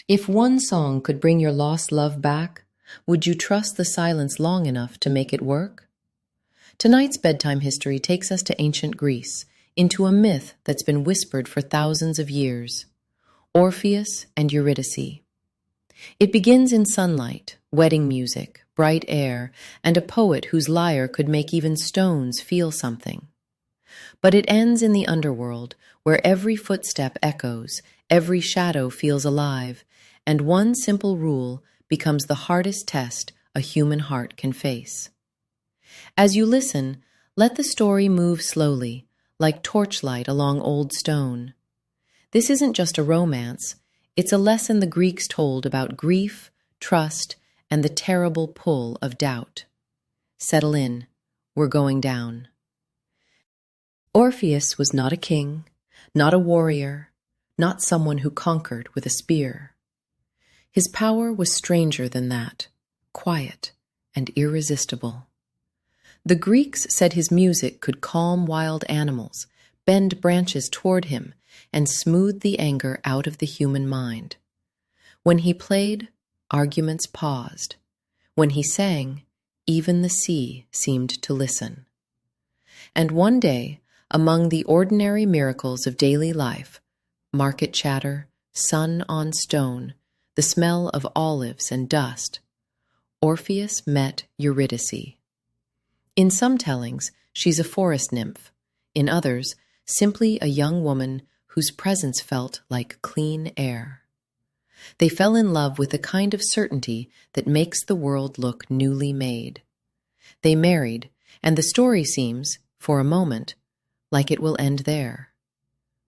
If one song could bring your lost love back, would you trust the silence long enough to make it work? Tonight's bedtime history takes us to ancient Greece, into a myth that's been whispered for thousands of years: Orpheus and Eurydice. It begins in sunlight, wedding music, bright air, and a poet whose lyre could make even stones feel something. But it ends in the underworld, where every footstep echoes, every shadow feels alive, and one simple rule becomes the hardest test a human heart can face. As you listen, let the story move slowly, like torchlight along old stone. This isn't just a romance, it's a lesson the Greeks told about grief, trust, and the terrible pull of doubt. Settle in, we're going down. Orpheus was not a king, not a warrior, not someone who conquered with a spear. His power was stranger than that, quiet and irresistible. The Greeks said his music could calm wild animals, bend branches toward him, and smooth the anger out of the human mind. When he played, arguments paused. When he sang, even the sea seemed to listen. And one day, among the ordinary miracles of daily life, market chatter, sun on stone, the smell of olives and dust, Orpheus met Eurydice. In some tellings, she's a forest nymph. In others, simply a young woman whose presence felt like clean air. They fell in love with the kind of certainty that makes the world look newly made. They married, and the story seems, for a moment, like it will end there.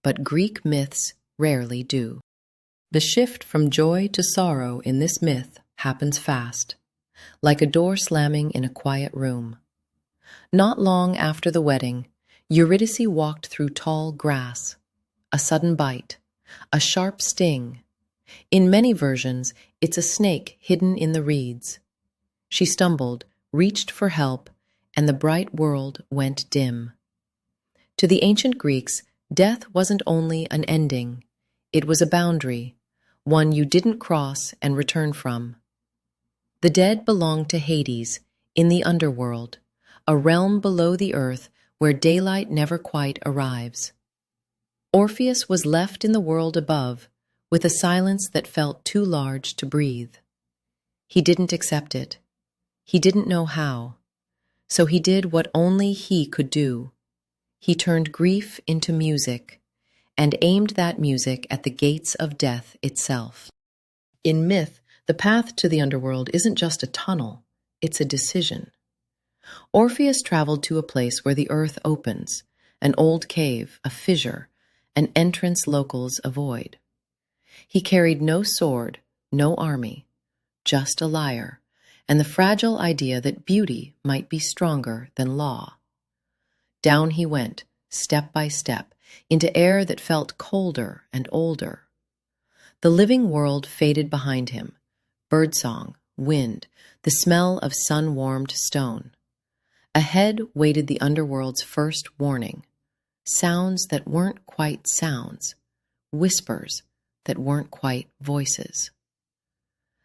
But Greek myths rarely do. The shift from joy to sorrow in this myth happens fast, like a door slamming in a quiet room. Not long after the wedding, Eurydice walked through tall grass. A sudden bite, a sharp sting. In many versions, it's a snake hidden in the reeds. She stumbled, reached for help, and the bright world went dim. To the ancient Greeks, death wasn't only an ending, it was a boundary, one you didn't cross and return from. The dead belonged to Hades, in the underworld, a realm below the earth where daylight never quite arrives. Orpheus was left in the world above, with a silence that felt too large to breathe. He didn't accept it. He didn't know how. So he did what only he could do. He turned grief into music, and aimed that music at the gates of death itself. In myth, the path to the underworld isn't just a tunnel, it's a decision. Orpheus traveled to a place where the earth opens, an old cave, a fissure, an entrance locals avoid. He carried no sword, no army, just a lyre, and the fragile idea that beauty might be stronger than law. Down he went, step by step, into air that felt colder and older. The living world faded behind him, birdsong, wind, the smell of sun-warmed stone. Ahead waited the underworld's first warning, sounds that weren't quite sounds, whispers that weren't quite voices.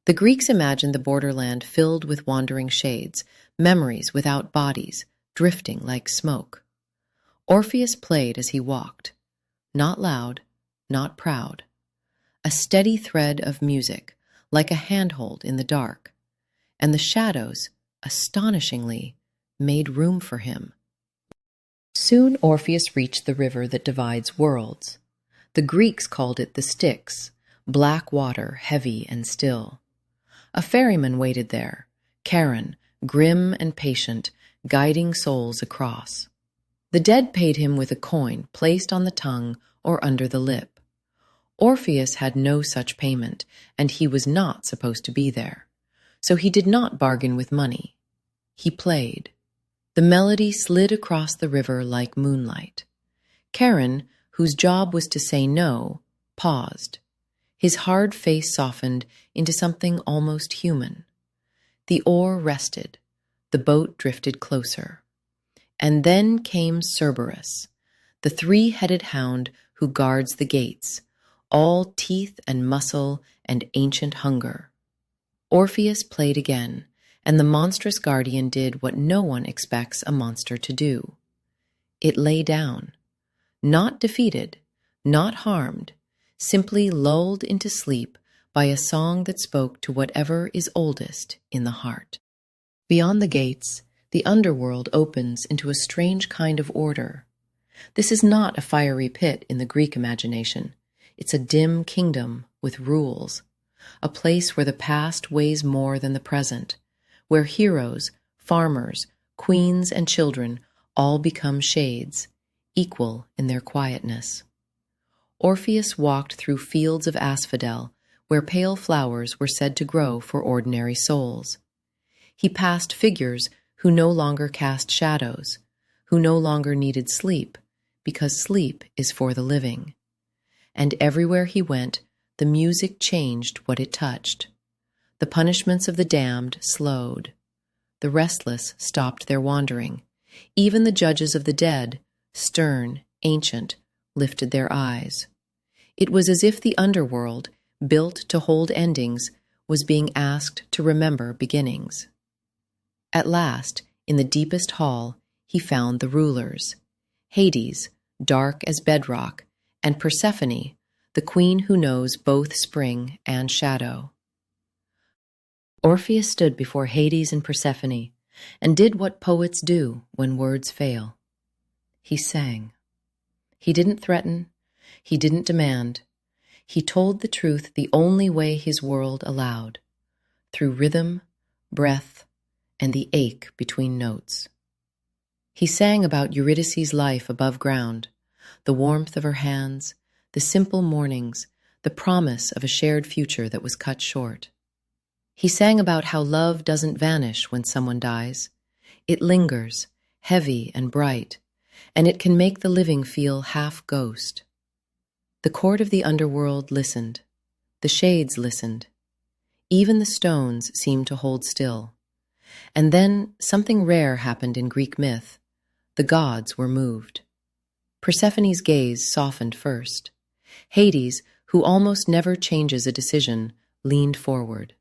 The Greeks imagined the borderland filled with wandering shades, memories without bodies, drifting like smoke. Orpheus played as he walked, not loud, not proud, a steady thread of music, like a handhold in the dark, and the shadows, astonishingly, made room for him. Soon Orpheus reached the river that divides worlds. The Greeks called it the Styx, black water, heavy and still. A ferryman waited there, Charon, grim and patient, guiding souls across. The dead paid him with a coin placed on the tongue or under the lip. Orpheus had no such payment, and he was not supposed to be there. So he did not bargain with money. He played. The melody slid across the river like moonlight. Charon, whose job was to say no, paused. His hard face softened into something almost human. The oar rested. The boat drifted closer. And then came Cerberus, the three-headed hound who guards the gates, all teeth and muscle and ancient hunger. Orpheus played again, and the monstrous guardian did what no one expects a monster to do. It lay down, not defeated, not harmed, simply lulled into sleep by a song that spoke to whatever is oldest in the heart. Beyond the gates, the underworld opens into a strange kind of order. This is not a fiery pit in the Greek imagination. It's a dim kingdom with rules, a place where the past weighs more than the present, where heroes, farmers, queens, and children all become shades, equal in their quietness. Orpheus walked through fields of asphodel, where pale flowers were said to grow for ordinary souls. He passed figures who no longer cast shadows, who no longer needed sleep, because sleep is for the living. And everywhere he went, the music changed what it touched. The punishments of the damned slowed. The restless stopped their wandering. Even the judges of the dead, stern, ancient, lifted their eyes. It was as if the underworld, built to hold endings, was being asked to remember beginnings. At last, in the deepest hall, he found the rulers. Hades, dark as bedrock, and Persephone, the queen who knows both spring and shadow. Orpheus stood before Hades and Persephone, and did what poets do when words fail. He sang. He didn't threaten. He didn't demand. He told the truth the only way his world allowed, through rhythm, breath, and the ache between notes. He sang about Eurydice's life above ground, the warmth of her hands, the simple mornings, the promise of a shared future that was cut short. He sang about how love doesn't vanish when someone dies. It lingers, heavy and bright, and it can make the living feel half ghost. The court of the underworld listened. The shades listened. Even the stones seemed to hold still. And then something rare happened in Greek myth. The gods were moved. Persephone's gaze softened first. Hades, who almost never changes a decision, leaned forward.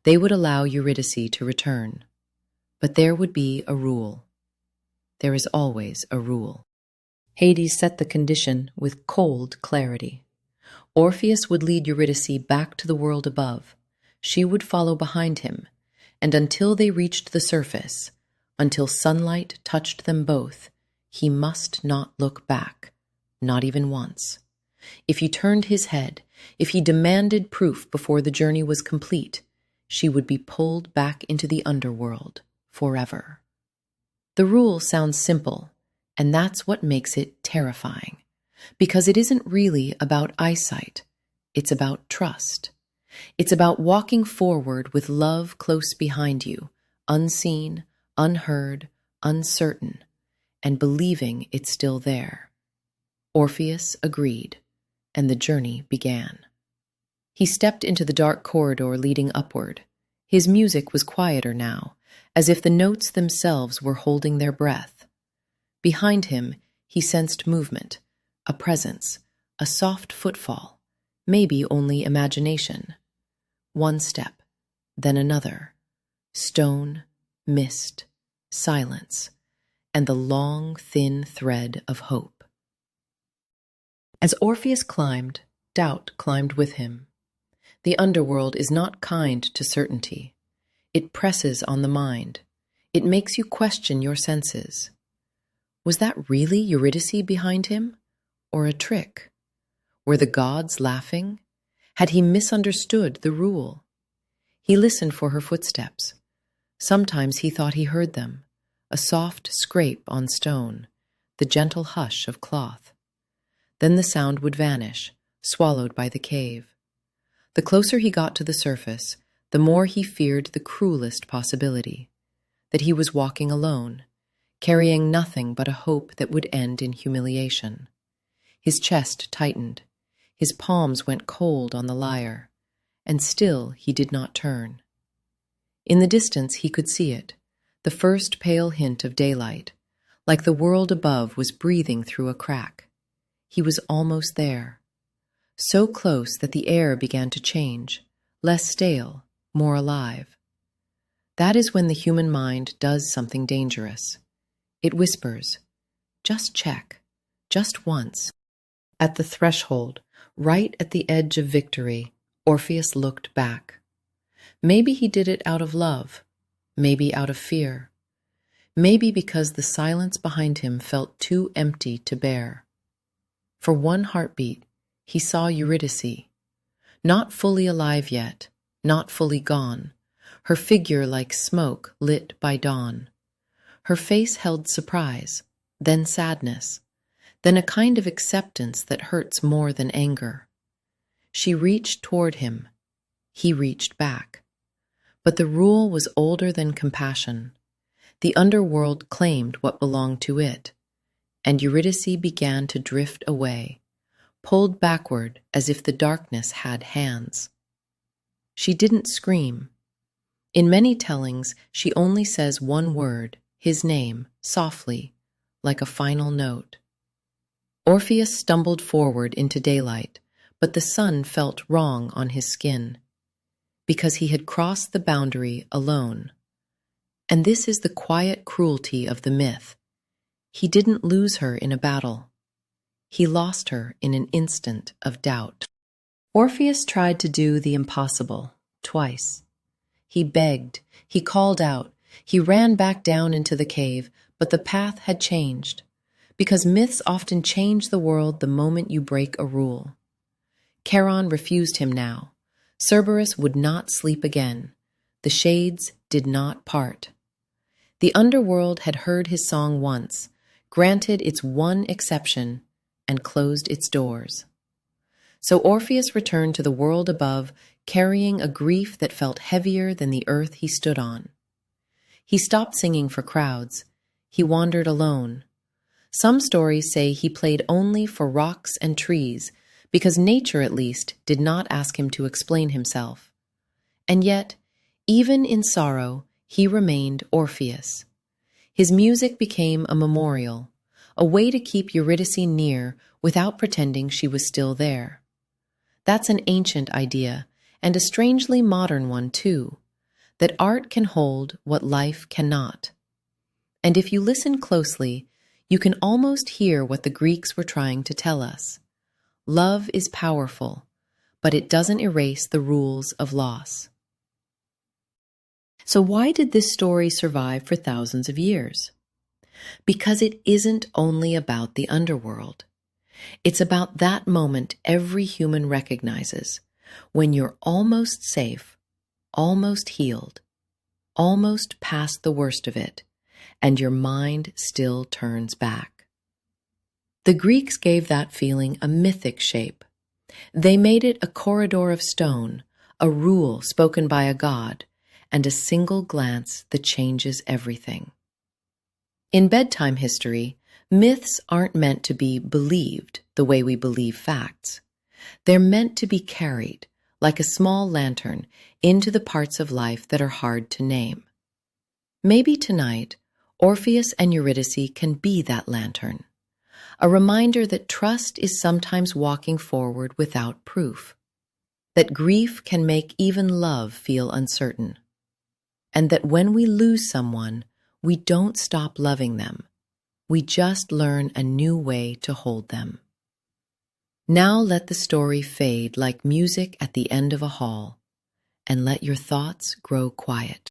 They would allow Eurydice to return. But there would be a rule. There is always a rule. Hades set the condition with cold clarity. Orpheus would lead Eurydice back to the world above. She would follow behind him, and until they reached the surface, until sunlight touched them both, he must not look back, not even once. If he turned his head, if he demanded proof before the journey was complete, she would be pulled back into the underworld forever. The rule sounds simple, and that's what makes it terrifying, because it isn't really about eyesight. It's about trust. It's about walking forward with love close behind you, unseen, unheard, uncertain, and believing it's still there. Orpheus agreed, and the journey began. He stepped into the dark corridor leading upward. His music was quieter now, as if the notes themselves were holding their breath. Behind him, he sensed movement, a presence, a soft footfall, maybe only imagination. One step, then another. Stone, mist, silence, and the long, thin thread of hope. As Orpheus climbed, doubt climbed with him. The underworld is not kind to certainty. It presses on the mind. It makes you question your senses. Was that really Eurydice behind him? Or a trick? Were the gods laughing? Had he misunderstood the rule? He listened for her footsteps. Sometimes he thought he heard them, a soft scrape on stone, the gentle hush of cloth. Then the sound would vanish, swallowed by the cave. The closer he got to the surface, the more he feared the cruelest possibility, that he was walking alone, carrying nothing but a hope that would end in humiliation. His chest tightened. His palms went cold on the lyre, and still he did not turn. In the distance he could see it, the first pale hint of daylight, like the world above was breathing through a crack. He was almost there. so close that the air began to change, less stale, more alive. That is when the human mind does something dangerous. It whispers, "Just check, just once." At the threshold, right at the edge of victory, Orpheus looked back. Maybe he did it out of love, maybe out of fear, maybe because the silence behind him felt too empty to bear. For one heartbeat, he saw Eurydice, not fully alive yet, not fully gone, her figure like smoke lit by dawn. Her face held surprise, then sadness, then a kind of acceptance that hurts more than anger. She reached toward him. He reached back. But the rule was older than compassion. The underworld claimed what belonged to it, and Eurydice began to drift away, pulled backward as if the darkness had hands. She didn't scream. In many tellings, she only says one word, his name, softly, like a final note. Orpheus stumbled forward into daylight, but the sun felt wrong on his skin, because he had crossed the boundary alone. And this is the quiet cruelty of the myth. He didn't lose her in a battle. He lost her in an instant of doubt. Orpheus tried to do the impossible, twice. He begged, he called out, he ran back down into the cave, but the path had changed, because myths often change the world the moment you break a rule. Charon refused him now. Cerberus would not sleep again. The shades did not part. The underworld had heard his song once, granted its one exception, and closed its doors. So Orpheus returned to the world above, carrying a grief that felt heavier than the earth he stood on. He stopped singing for crowds. He wandered alone. Some stories say he played only for rocks and trees, because nature, at least, did not ask him to explain himself. And yet, even in sorrow, he remained Orpheus. His music became a memorial, a way to keep Eurydice near without pretending she was still there. That's an ancient idea, and a strangely modern one too, that art can hold what life cannot. And if you listen closely, you can almost hear what the Greeks were trying to tell us. Love is powerful, but it doesn't erase the rules of loss. So why did this story survive for thousands of years? Because it isn't only about the underworld. It's about that moment every human recognizes, when you're almost safe, almost healed, almost past the worst of it, and your mind still turns back. The Greeks gave that feeling a mythic shape. They made it a corridor of stone, a rule spoken by a god, and a single glance that changes everything. In bedtime history, myths aren't meant to be believed the way we believe facts. They're meant to be carried, like a small lantern, into the parts of life that are hard to name. Maybe tonight, Orpheus and Eurydice can be that lantern, a reminder that trust is sometimes walking forward without proof, that grief can make even love feel uncertain, and that when we lose someone, we don't stop loving them. We just learn a new way to hold them. Now let the story fade like music at the end of a hall, and let your thoughts grow quiet.